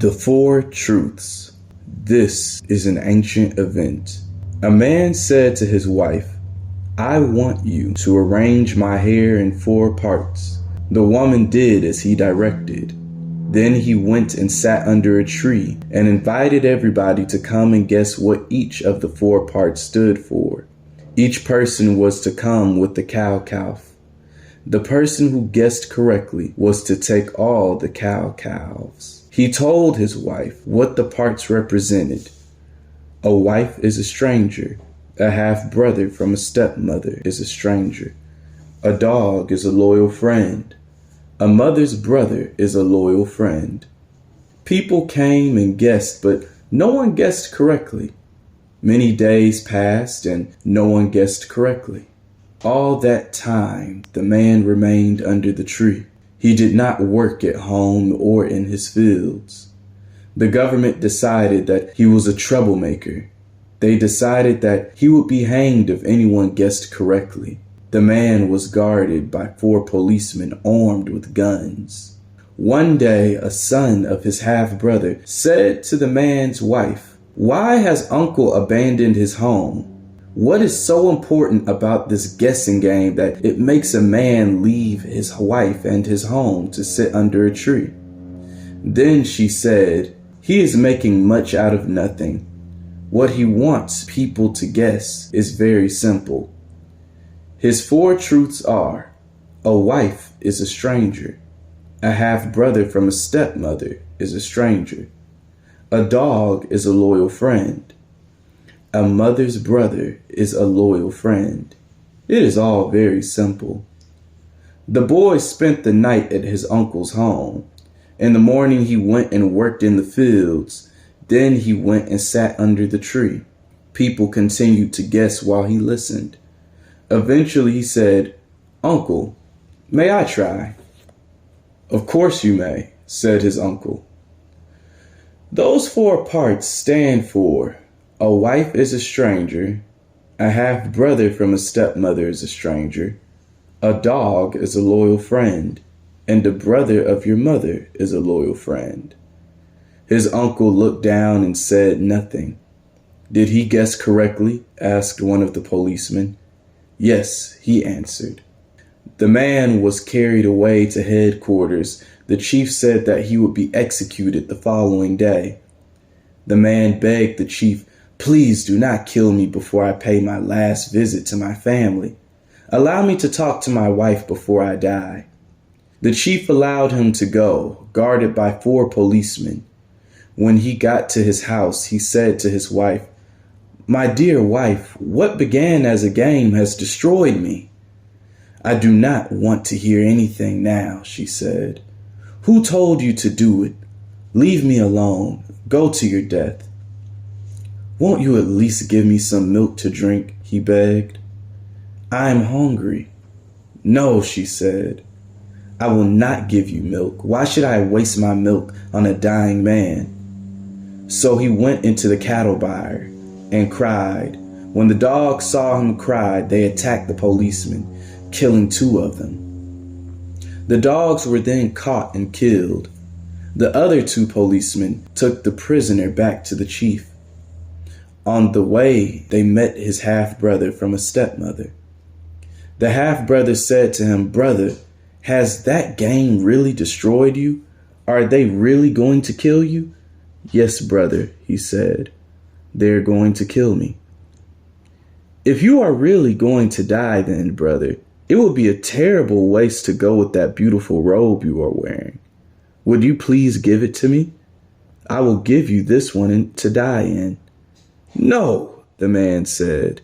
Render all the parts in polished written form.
The Four Truths. This is an ancient event. A man said to his wife, "I want you to arrange my hair in 4 parts." The woman did as he directed. Then he went and sat under a tree and invited everybody to come and guess what each of the 4 parts stood for. Each person was to come with the cow-calf. The person who guessed correctly was to take all the cow-calves. He told his wife what the parts represented. A wife is a stranger. A half-brother from a stepmother is a stranger. A dog is a loyal friend. A mother's brother is a loyal friend. People came and guessed, but no one guessed correctly. Many days passed and no one guessed correctly. All that time, the man remained under the tree. He did not work at home or in his fields. The government decided that he was a troublemaker. They decided that he would be hanged if anyone guessed correctly. The man was guarded by 4 policemen armed with guns. One day, a son of his half-brother said to the man's wife, "Why has Uncle abandoned his home? What is so important about this guessing game that it makes a man leave his wife and his home to sit under a tree?" Then she said, "He is making much out of nothing. What he wants people to guess is very simple. His 4 truths are: a wife is a stranger. A half-brother from a stepmother is a stranger. A dog is a loyal friend. A mother's brother is a loyal friend." It is all very simple. The boy spent the night at his uncle's home. In the morning, he went and worked in the fields. Then he went and sat under the tree. People continued to guess while he listened. Eventually, he said, "Uncle, may I try?" "Of course you may," said his uncle. "Those 4 parts stand for: a wife is a stranger, a half-brother from a stepmother is a stranger, a dog is a loyal friend, and a brother of your mother is a loyal friend." His uncle looked down and said nothing. "Did he guess correctly?" asked one of the policemen. "Yes," he answered. The man was carried away to headquarters. The chief said that he would be executed the following day. The man begged the chief, "Please do not kill me before I pay my last visit to my family. Allow me to talk to my wife before I die." The chief allowed him to go, guarded by 4 policemen. When he got to his house, he said to his wife, "My dear wife, what began as a game has destroyed me." "I do not want to hear anything now," she said. "Who told you to do it? Leave me alone. Go to your death." "Won't you at least give me some milk to drink?" he begged. "I am hungry." "No," she said. "I will not give you milk. Why should I waste my milk on a dying man?" So he went into the cattle byre and cried. When the dogs saw him cry, they attacked the policemen, killing 2 of them. The dogs were then caught and killed. The other 2 policemen took the prisoner back to the chief. On the way, they met his half-brother from a stepmother. The half-brother said to him, "Brother, has that game really destroyed you? Are they really going to kill you?" "Yes, brother," he said. "They're going to kill me." "If you are really going to die then, brother, it would be a terrible waste to go with that beautiful robe you are wearing. Would you please give it to me? I will give you this one to die in." "No," the man said.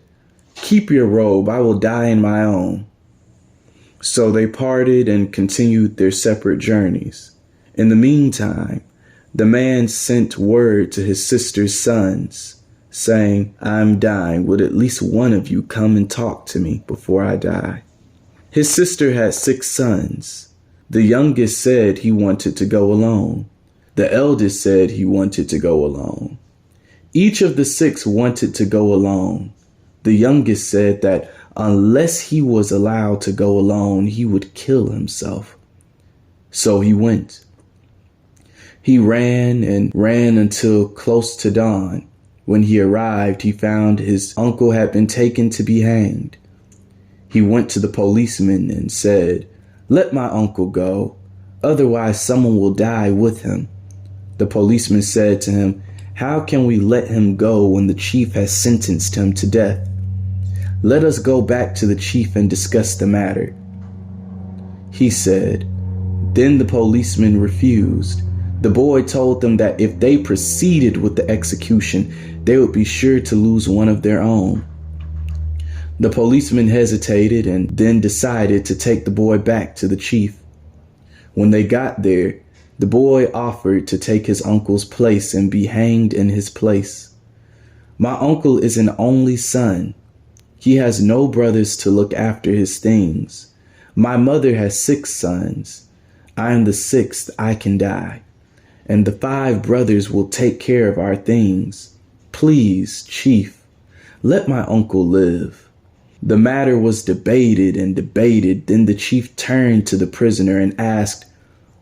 "Keep your robe. I will die in my own." So they parted and continued their separate journeys. In the meantime, the man sent word to his sister's sons, saying, "I'm dying. Would at least one of you come and talk to me before I die?" His sister had 6 sons. The youngest said he wanted to go alone. The eldest said he wanted to go alone. Each of the 6 wanted to go alone. The youngest said that unless he was allowed to go alone, he would kill himself. So he went. He ran and ran until close to dawn. When he arrived, he found his uncle had been taken to be hanged. He went to the policeman and said, "Let my uncle go, otherwise someone will die with him." The policeman said to him, "How can we let him go when the chief has sentenced him to death? Let us go back to the chief and discuss the matter." He said. Then the policeman refused. The boy told them that if they proceeded with the execution, they would be sure to lose one of their own. The policeman hesitated and then decided to take the boy back to the chief. When they got there, the boy offered to take his uncle's place and be hanged in his place. "My uncle is an only son. He has no brothers to look after his things. My mother has 6 sons. I am the 6th, I can die. And the 5 brothers will take care of our things. Please, chief, let my uncle live." The matter was debated and debated. Then the chief turned to the prisoner and asked,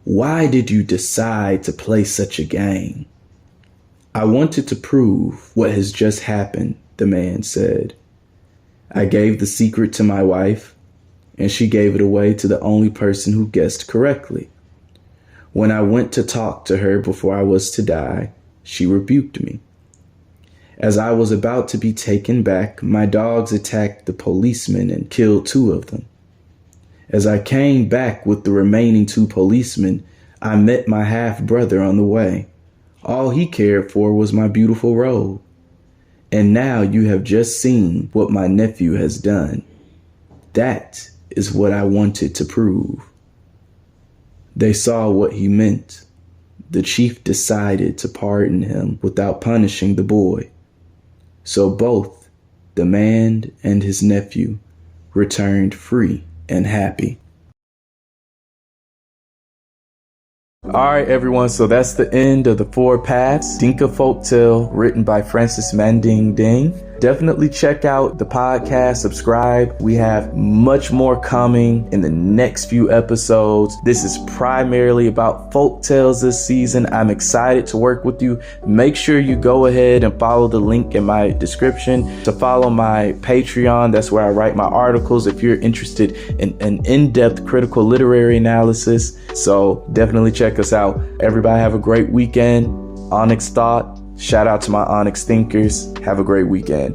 "Why did you decide to play such a game?" "I wanted to prove what has just happened," the man said. "I gave the secret to my wife, and she gave it away to the only person who guessed correctly. When I went to talk to her before I was to die, she rebuked me. As I was about to be taken back, my dogs attacked the policemen and killed 2 of them. As I came back with the remaining 2 policemen, I met my half-brother on the way. All he cared for was my beautiful robe. And now you have just seen what my nephew has done. That is what I wanted to prove." They saw what he meant. The chief decided to pardon him without punishing the boy. So both the man and his nephew returned free and happy. All right, everyone. So that's the end of the 4 Paths Dinka folktale written by Francis Manding Ding. Definitely check out the podcast, subscribe. We have much more coming in the next few episodes. This is primarily about folktales this season. I'm excited to work with you. Make sure you go ahead and follow the link in my description to follow my Patreon. That's where I write my articles if you're interested in an in-depth critical literary analysis. So definitely check us out. Everybody have a great weekend. Onyx Thought. Shout out to my Onyx thinkers. Have a great weekend.